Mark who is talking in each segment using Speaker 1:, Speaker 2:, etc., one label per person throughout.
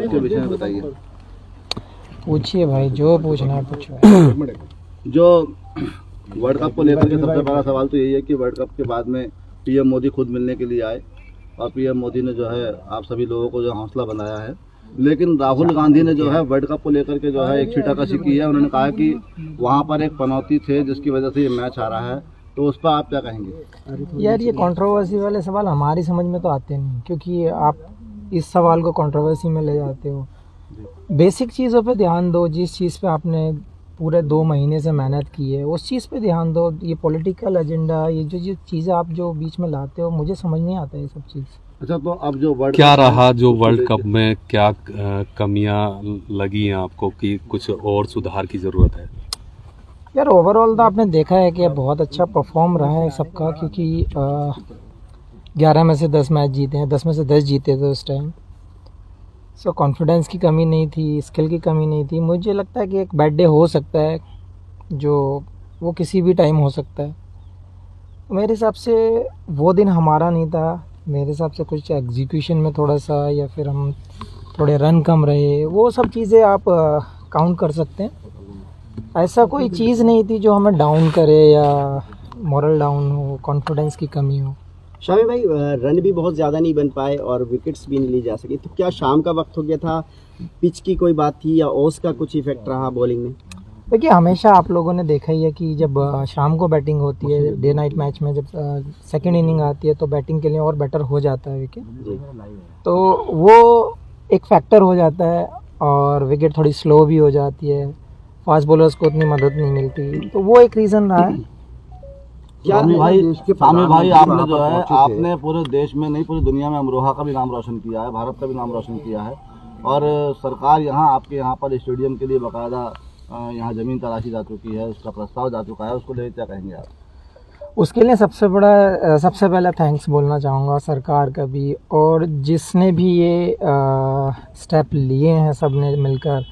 Speaker 1: के विषय में बताइए।
Speaker 2: पूछिए भाई, जो पूछना है पूछो।
Speaker 1: जो वर्ल्ड कप को लेकर के सबसे बड़ा सवाल तो यही है कि वर्ल्ड कप के बाद में पीएम मोदी खुद मिलने के लिए आए और पीएम मोदी ने जो है आप सभी लोगों को जो हौसला बनाया है, लेकिन राहुल गांधी ने जो है वर्ल्ड कप को लेकर के जो है एक छीटाकशी की है। उन्होंने कहा कि वहां पर एक पनौती थे जिसकी वजह से ये मैच हारा है, तो उस पर आप क्या कहेंगे?
Speaker 2: यार ये कंट्रोवर्सी वाले सवाल हमारी समझ में तो आते नहीं, क्योंकि आप इस सवाल को कंट्रोवर्सी में ले जाते हो। बेसिक चीज़ों पे ध्यान दो, जिस चीज़ पे आपने पूरे 2 महीने से मेहनत की है उस चीज़ पे ध्यान दो। ये पॉलिटिकल एजेंडा, ये जो चीज़ें आप जो बीच में लाते हो, मुझे समझ नहीं आता ये सब चीज़।
Speaker 1: अच्छा, तो अब जो वर्ल्ड
Speaker 3: क्या रहा जो वर्ल्ड कप में क्या कमियां लगी हैं आपको कि कुछ और सुधार की ज़रूरत है?
Speaker 2: यार ओवरऑल तो आपने देखा है कि बहुत अच्छा परफॉर्म रहा है सबका, क्योंकि 11 में से 10 मैच जीते हैं, 10 में से 10 जीते थे उस टाइम। सो कॉन्फिडेंस की कमी नहीं थी, स्किल की कमी नहीं थी। मुझे लगता है कि एक बैड डे हो सकता है, जो वो किसी भी टाइम हो सकता है। मेरे हिसाब से वो दिन हमारा नहीं था। मेरे हिसाब से कुछ एग्जीक्यूशन में थोड़ा सा, या फिर हम थोड़े रन कम रहे, वो सब चीज़ें आप काउंट कर सकते हैं। ऐसा कोई चीज़ नहीं थी जो हमें डाउन करे या मॉरल डाउन हो, कॉन्फिडेंस की कमी हो।
Speaker 4: शामी भाई, रन भी बहुत ज़्यादा नहीं बन पाए और विकेट्स भी नहीं ली जा सकी, तो क्या शाम का वक्त हो गया था, पिच की कोई बात थी, या ओस का कुछ इफेक्ट रहा बॉलिंग में?
Speaker 2: देखिए, हमेशा आप लोगों ने देखा ही है कि जब शाम को बैटिंग होती है, डे नाइट मैच में जब सेकंड इनिंग आती है तो बैटिंग के लिए और बेटर हो जाता है विकेट, तो वो एक फैक्टर हो जाता है और विकेट थोड़ी स्लो भी हो जाती है, फास्ट बॉलर्स को उतनी मदद नहीं मिलती, तो वो एक रीज़न रहा है।
Speaker 1: स्वामी भाई आपने जो है आपने पूरे देश में नहीं पूरी दुनिया में अमरोहा का भी नाम रोशन किया है, भारत का भी नाम रोशन किया है, और सरकार यहाँ आपके यहाँ पर स्टेडियम के लिए बाकायदा यहाँ ज़मीन तलाशी जा चुकी है, उसका प्रस्ताव जा चुका है, उसको लेकर क्या कहेंगे आप?
Speaker 2: उसके लिए सबसे पहला थैंक्स बोलना चाहूँगा सरकार का भी, और जिसने भी ये स्टेप लिए हैं सब ने मिलकर,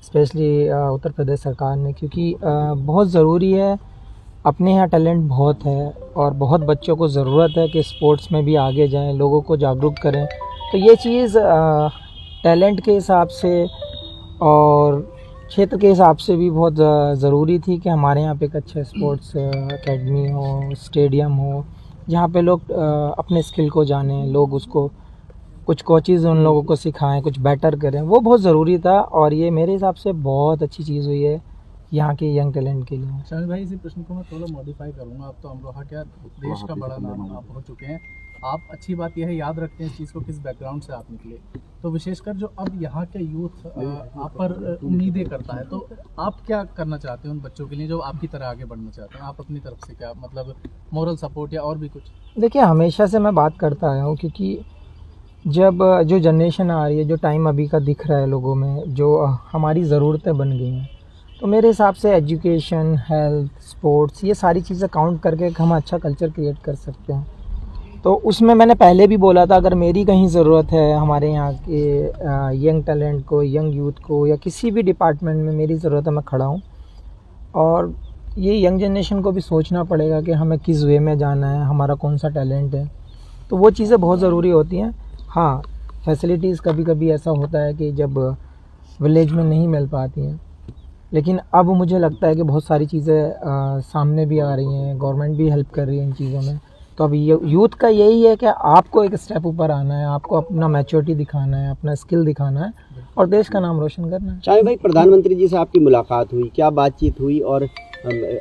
Speaker 2: स्पेशली उत्तर प्रदेश सरकार ने, क्योंकि बहुत ज़रूरी है। अपने यहाँ टैलेंट बहुत है और बहुत बच्चों को ज़रूरत है कि स्पोर्ट्स में भी आगे जाएं, लोगों को जागरूक करें। तो ये चीज़ टैलेंट के हिसाब से और क्षेत्र के हिसाब से भी बहुत ज़रूरी थी कि हमारे यहाँ पे एक अच्छा स्पोर्ट्स एकेडमी हो, स्टेडियम हो, जहाँ पे लोग अपने स्किल को जानें, लोग उसको कुछ कोचेज़ उन लोगों को सिखाएं, कुछ बेटर करें, वो बहुत ज़रूरी था। और ये मेरे हिसाब से बहुत अच्छी चीज़ हुई है यहाँ के यंग टैलेंट के लिए।
Speaker 5: शामी भाई, इसी प्रश्न को मैं थोड़ा मॉडिफाई करूँगा। आप तो अमरोहा क्या देश का बड़ा नाम आप हो चुके हैं, आप अच्छी बात यह है याद रखते हैं इस चीज़ को, किस बैकग्राउंड से आप निकले, तो विशेषकर जो अब यहाँ के यूथ आप पर उम्मीदें करता है, तो आप क्या करना चाहते हैं उन बच्चों के लिए जो आपकी तरह आगे बढ़ना चाहते हैं? आप अपनी तरफ से क्या मतलब मोरल सपोर्ट या और भी कुछ?
Speaker 2: देखिए, हमेशा से मैं बात करता आया हूँ, क्योंकि जब जो जनरेशन आ रही है, जो टाइम अभी का दिख रहा है लोगों में, जो हमारी ज़रूरतें बन गई हैं, तो मेरे हिसाब से एजुकेशन, हेल्थ, स्पोर्ट्स, ये सारी चीज़ें काउंट करके हम अच्छा कल्चर क्रिएट कर सकते हैं। तो उसमें मैंने पहले भी बोला था, अगर मेरी कहीं ज़रूरत है हमारे यहाँ के यंग टैलेंट को, यंग यूथ को, या किसी भी डिपार्टमेंट में मेरी ज़रूरत है, मैं खड़ा हूँ। और ये यंग जनरेशन को भी सोचना पड़ेगा कि हमें किस वे में जाना है, हमारा कौन सा टैलेंट है, तो वो चीज़ें बहुत ज़रूरी होती हैं। हाँ, फैसिलिटीज़ कभी कभी ऐसा होता है कि जब विलेज में नहीं मिल पाती हैं, लेकिन अब मुझे लगता है कि बहुत सारी चीज़ें सामने भी आ रही हैं, गवर्नमेंट भी हेल्प कर रही है इन चीज़ों में। तो अब यूथ का यही है कि आपको एक स्टेप ऊपर आना है, आपको अपना मैच्योरिटी दिखाना है, अपना स्किल दिखाना है और देश का नाम रोशन करना है।
Speaker 4: शामी भाई, प्रधानमंत्री जी से आपकी मुलाकात हुई, क्या बातचीत हुई और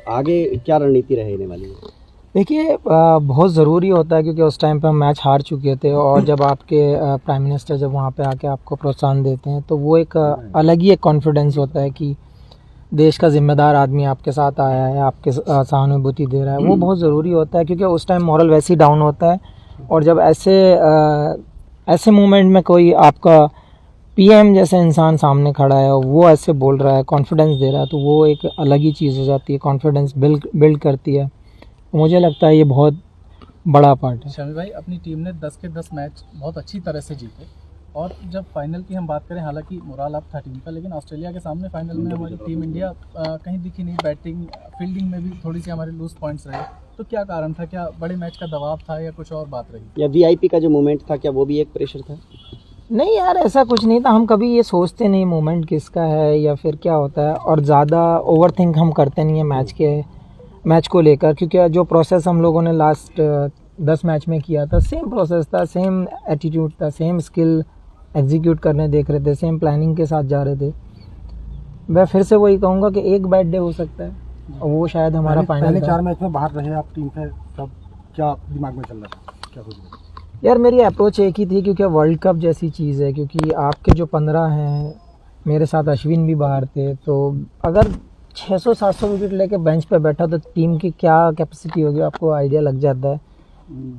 Speaker 4: आगे क्या रणनीति रहने वाली है?
Speaker 2: देखिए, बहुत ज़रूरी होता है, क्योंकि उस टाइम पे हम मैच हार चुके थे, और जब आपके प्राइम मिनिस्टर जब वहाँ पे आके आपको प्रोत्साहन देते हैं, तो वो एक अलग ही एक कॉन्फिडेंस होता है कि देश का जिम्मेदार आदमी आपके साथ आया है, आपके सहानुभूति दे रहा है। वो बहुत ज़रूरी होता है, क्योंकि उस टाइम मॉरल वैसे ही डाउन होता है, और जब ऐसे मोमेंट में कोई आपका पीएम जैसा इंसान सामने खड़ा है और वो ऐसे बोल रहा है, कॉन्फिडेंस दे रहा है, तो वो एक अलग ही चीज़ हो जाती है, कॉन्फिडेंस बिल्ड करती है। मुझे लगता है ये बहुत बड़ा पार्ट है।
Speaker 5: शामी भाई, अपनी टीम ने 10 के 10 मैच बहुत अच्छी तरह से जीते, और जब फाइनल की हम बात करें, हालांकि मोरल अप था टीम का, लेकिन ऑस्ट्रेलिया के सामने फाइनल में हमारी टीम इंडिया कहीं दिखी नहीं। बैटिंग, फील्डिंग में भी थोड़ी सी हमारे लूज पॉइंट्स रहे, तो क्या कारण था? क्या बड़े मैच का दबाव था या कुछ और बात रही?
Speaker 4: या वीआईपी का जो मोमेंट था, क्या वो भी एक प्रेशर था?
Speaker 2: नहीं यार, ऐसा कुछ नहीं था। हम कभी ये सोचते नहीं मोमेंट किसका है या फिर क्या होता है, और ज़्यादा ओवर थिंक हम करते नहीं है मैच को लेकर, क्योंकि जो प्रोसेस हम लोगों ने लास्ट 10 मैच में किया था, सेम प्रोसेस था, सेम एटीट्यूड था, सेम स्किल एग्जीक्यूट करने देख रहे थे, सेम प्लानिंग के साथ जा रहे थे। मैं फिर से वही कहूँगा कि एक बैड डे हो सकता है और वो शायद हमारा फाइनल।
Speaker 6: पहले 4 मैच में बाहर रहे आप टीम से, तब क्या दिमाग में चल रहा था, क्या सोच रहे थे?
Speaker 2: यार मेरी अप्रोच एक ही थी, क्योंकि वर्ल्ड कप जैसी चीज़ है, क्योंकि आपके जो 15 हैं, मेरे साथ अश्विन भी बाहर थे, तो अगर 600-700 विकेट लेके बेंच पे बैठा तो टीम की क्या कैपेसिटी होगी आपको आइडिया लग जाता है।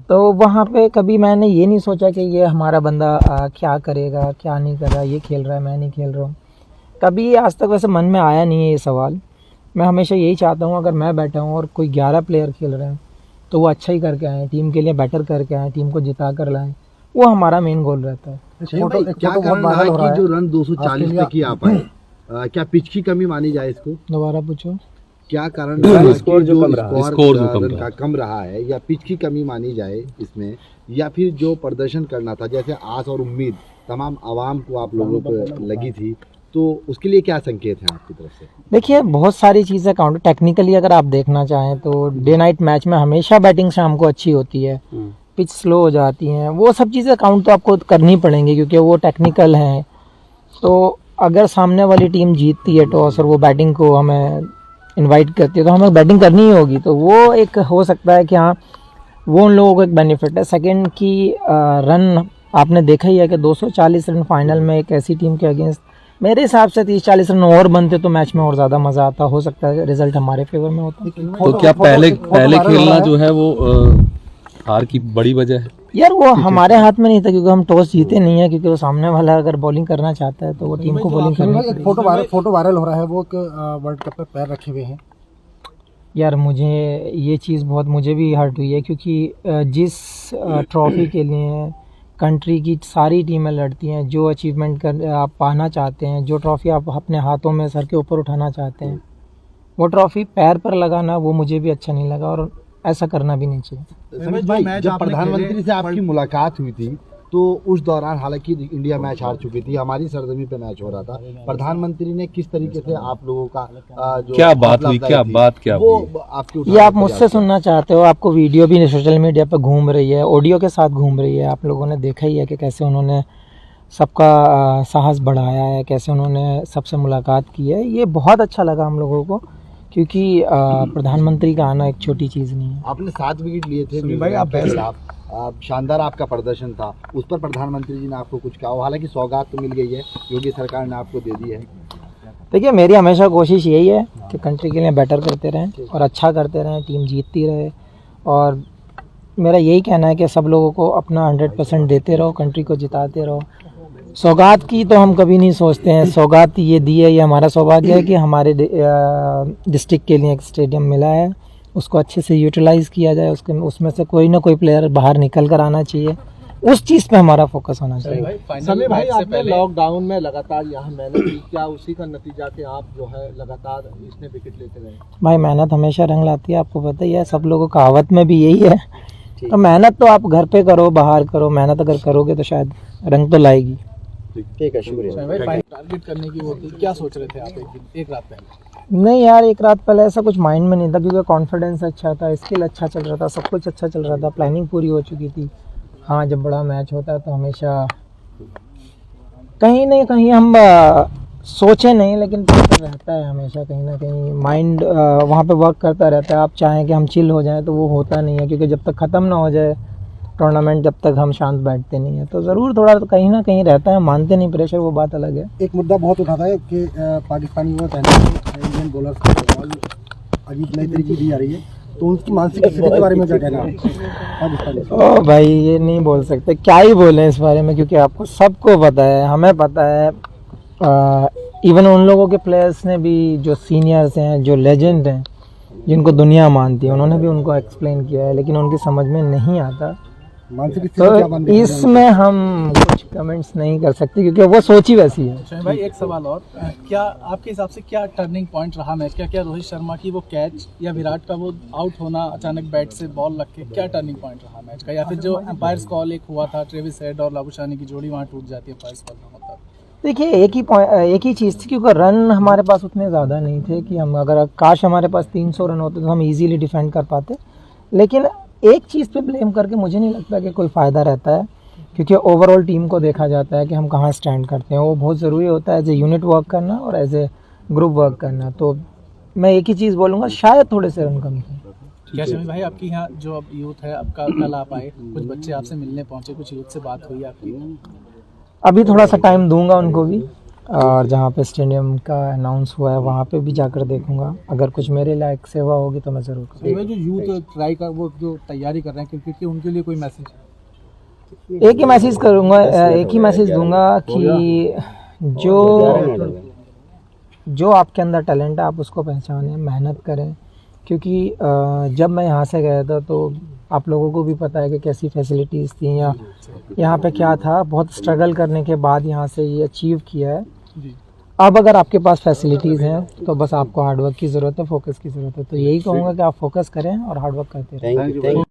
Speaker 2: तो वहाँ पे कभी मैंने ये नहीं सोचा कि ये हमारा बंदा क्या करेगा क्या नहीं कर रहा, ये खेल रहा है मैं नहीं खेल रहा हूँ, कभी आज तक वैसे मन में आया नहीं है ये सवाल। मैं हमेशा यही चाहता हूँ अगर मैं बैठा हूँ और कोई 11 प्लेयर खेल रहे हैं तो वो अच्छा ही करके आए, टीम के लिए बेटर करके आए, टीम को जिता कर लाएं, वो हमारा मेन गोल रहता है।
Speaker 6: क्या कारण रहा कि जो रन 240 तक ही आ पाए? क्या पिच की कमी मानी जाए इसको?
Speaker 2: दोबारा पूछो।
Speaker 6: क्या कारण रहा
Speaker 3: स्कोर जो
Speaker 6: कम रहा है, या पिच की कमी मानी जाए इसमें, या फिर जो प्रदर्शन करना था, जैसे आस और उम्मीद तमाम आवाम को आप लोगों को लगी थी, तो उसके लिए क्या संकेत हैं आपकी तरफ से?
Speaker 2: देखिए बहुत सारी चीज़ें काउंट टेक्निकली अगर आप देखना चाहें तो डे नाइट मैच में हमेशा बैटिंग शाम को अच्छी होती है, पिच स्लो हो जाती हैं, वो सब चीज़ें काउंट तो आपको करनी पड़ेंगी क्योंकि वो टेक्निकल हैं। तो अगर सामने वाली टीम जीतती है टॉस और वो बैटिंग को हमें इनवाइट करती है तो हमें बैटिंग करनी ही होगी, तो वो एक हो सकता है कि हाँ वो उन लोगों को एक बेनिफिट है। सेकंड की रन आपने देखा ही है कि 240 रन फाइनल में एक ऐसी टीम के अगेंस्ट, मेरे हिसाब से 30-40 रन और बनते तो मैच में और ज़्यादा मज़ा आता, हो सकता है रिजल्ट हमारे फेवर में होता।
Speaker 3: तो क्या पहले खेलना जो है वो हार की बड़ी वजह है?
Speaker 2: यार वो हमारे हाथ में नहीं था क्योंकि हम टॉस जीते नहीं है, क्योंकि वो सामने वाला अगर बॉलिंग करना चाहता है तो वो टीम को बॉलिंग करनी
Speaker 6: एक फोटो वायरल हो रहा है, वो वर्ल्ड कप पे पैर रखे हुए हैं।
Speaker 2: यार मुझे ये चीज़ बहुत मुझे भी हर्ट हुई है, क्योंकि जिस ट्रॉफी के लिए कंट्री की सारी टीमें लड़ती हैं, जो अचीवमेंट कर आप पाना चाहते हैं, जो ट्रॉफी आप अपने हाथों में सर के ऊपर उठाना चाहते हैं, वो ट्रॉफी पैर पर लगाना वो मुझे भी अच्छा नहीं लगा और ऐसा करना भी नहीं चाहिए।
Speaker 6: समीर भाई, जब प्रधानमंत्री से आपकी मुलाकात हुई थी तो उस दौरान हालांकि इंडिया मैच हार चुकी थी, हमारी सरजमी पे मैच हो रहा था, प्रधानमंत्री ने किस तरीके से आप लोगों का जो
Speaker 3: क्या बात हुई, क्या बात क्या
Speaker 6: वो
Speaker 3: हुई?
Speaker 6: आपके
Speaker 2: ये आप मुझसे सुनना चाहते हो? आपको वीडियो भी सोशल मीडिया पर घूम रही है, ऑडियो के साथ घूम रही है, आप लोगों ने देखा ही है कि कैसे उन्होंने सबका साहस बढ़ाया है, कैसे उन्होंने सबसे मुलाकात की है। ये बहुत अच्छा लगा हम लोगों को, क्योंकि प्रधानमंत्री का आना एक छोटी चीज़ नहीं है।
Speaker 6: आपने 7 विकेट लिए थे भाई, आप शानदार आपका प्रदर्शन था, उस पर प्रधानमंत्री जी ने आपको कुछ कहा? हालांकि सौगात तो मिल गई है, योगी सरकार ने आपको दे दी है।
Speaker 2: देखिए मेरी हमेशा कोशिश यही है कि कंट्री के लिए बेटर करते रहें और अच्छा करते रहें, टीम जीतती रहे, और मेरा यही कहना है कि सब लोगों को अपना 100% देते रहो, कंट्री को जिताते रहो। सौगात की तो हम कभी नहीं सोचते हैं, सौगात ये दी है, ये हमारा सौभाग्य है कि हमारे डिस्ट्रिक्ट के लिए एक स्टेडियम मिला है, उसको अच्छे से यूटिलाइज़ किया जाए, उसमें से कोई ना कोई प्लेयर बाहर निकल कर आना चाहिए, उस चीज़ पे हमारा फोकस होना चाहिए।
Speaker 7: समीर भाई, आपने लॉकडाउन में लगातार यहाँ मेहनत की, क्या उसी का नतीजा कि आप जो है लगातार इसने विकेट लेते रहे?
Speaker 2: भाई मेहनत हमेशा रंग लाती है, आपको पता ही है, सब लोगों का कहावत में भी यही है। तो मेहनत तो आप घर पे करो बाहर करो, मेहनत अगर करोगे तो शायद रंग तो लाएगी।
Speaker 4: ठीक है, शुक्रिया।
Speaker 5: टारगेट करने की वो थी, क्या सोच रहे थे आप एक रात पहले?
Speaker 2: नहीं यार, एक रात पहले ऐसा कुछ माइंड में नहीं था, क्योंकि कॉन्फिडेंस अच्छा था, स्किल अच्छा चल रहा था, सब कुछ अच्छा चल रहा था, प्लानिंग पूरी हो चुकी थी। हाँ, जब बड़ा मैच होता है तो हमेशा कहीं ना कहीं हम सोचे नहीं, लेकिन प्रेशर रहता है हमेशा, कहीं ना कहीं माइंड वहाँ पे वर्क करता रहता है। आप चाहें कि हम चिल हो जाएं तो वो होता नहीं है, क्योंकि जब तक ख़त्म ना हो जाए टूर्नामेंट, जब तक हम शांत बैठते नहीं है, तो ज़रूर थोड़ा तो कहीं ना कहीं रहता है, मानते नहीं प्रेशर, वो बात अलग है।
Speaker 6: एक मुद्दा बहुत उठाता है कि पाकिस्तानी वो इंडियन बॉलर को बॉल अजीब नई तरीके दी जा रही है, तो उनकी मानसिक स्थिति के बारे में क्या कहना है?
Speaker 2: ओ भाई, ये नहीं बोल सकते, क्या ही बोलें इस बारे में, क्योंकि आपको सबको पता है, हमें पता है, इवन उन लोगों के प्लेयर्स ने भी जो सीनियर्स हैं, जो लेजेंड हैं, जिनको दुनिया मानती है, उन्होंने भी उनको एक्सप्लेन किया है, लेकिन उनकी समझ में नहीं आता।
Speaker 6: मानसिक स्थिति
Speaker 2: तो
Speaker 6: क्या बन रही है?
Speaker 2: इसमें हम कुछ कमेंट्स नहीं कर सकते क्योंकि वो सोच ही वैसी है।
Speaker 5: शमी भाई एक सवाल और, क्या आपके हिसाब से क्या टर्निंग पॉइंट रहा मैच का? क्या रोहित शर्मा की वो कैच या विराट का वो आउट होना अचानक बैट से बॉल लग के, क्या टर्निंग पॉइंट रहा मैच का? या फिर जो एम्पायर्स कॉल एक हुआ था, ट्रेविस हेड और लाबुशानी की जोड़ी वहाँ टूट जाती है एम्पायर्स कॉल का मतलब?
Speaker 2: देखिए एक ही चीज़ थी क्योंकि रन हमारे पास उतने ज़्यादा नहीं थे कि हम अगर काश हमारे पास 300 रन होते तो हम इजीली डिफेंड कर पाते। लेकिन एक चीज़ पे ब्लेम करके मुझे नहीं लगता कि कोई फ़ायदा रहता है, क्योंकि ओवरऑल टीम को देखा जाता है कि हम कहाँ स्टैंड करते हैं। वो बहुत ज़रूरी होता है एज ए यूनिट वर्क करना और एज ए ग्रुप वर्क करना। तो मैं एक ही चीज़ बोलूँगा, शायद थोड़े से रन कम थे।
Speaker 5: क्या शमी भाई आपकी यहाँ जो अब यूथ है, आपका कल आप आए, कुछ बच्चे आपसे मिलने पहुँचे, कुछ यूथ से बात हुई आपकी?
Speaker 2: अभी थोड़ा सा टाइम दूंगा उनको भी, और जहाँ पे स्टेडियम का अनाउंस हुआ है वहाँ पे भी जाकर देखूंगा। अगर कुछ मेरे लायक सेवा होगी तो मैं ज़रूर करूँगा।
Speaker 7: जो यूथ ट्राई का वो जो तैयारी कर रहे हैं क्रिकेट की, उनके लिए कोई मैसेज?
Speaker 2: एक ही मैसेज करूँगा, एक ही मैसेज दूंगा कि जो आपके अंदर टैलेंट है आप उसको पहचानें, मेहनत करें। क्योंकि जब मैं यहाँ से गया था तो आप लोगों को भी पता है कि कैसी फैसिलिटीज़ थी या यहाँ पे क्या था। बहुत स्ट्रगल करने के बाद यहाँ से ये अचीव किया है। अब अगर आपके पास फैसिलिटीज़ हैं तो बस आपको हार्डवर्क की ज़रूरत है, फोकस की ज़रूरत है। तो यही कहूँगा कि आप फोकस करें और हार्डवर्क करते रहें।
Speaker 4: Thank you.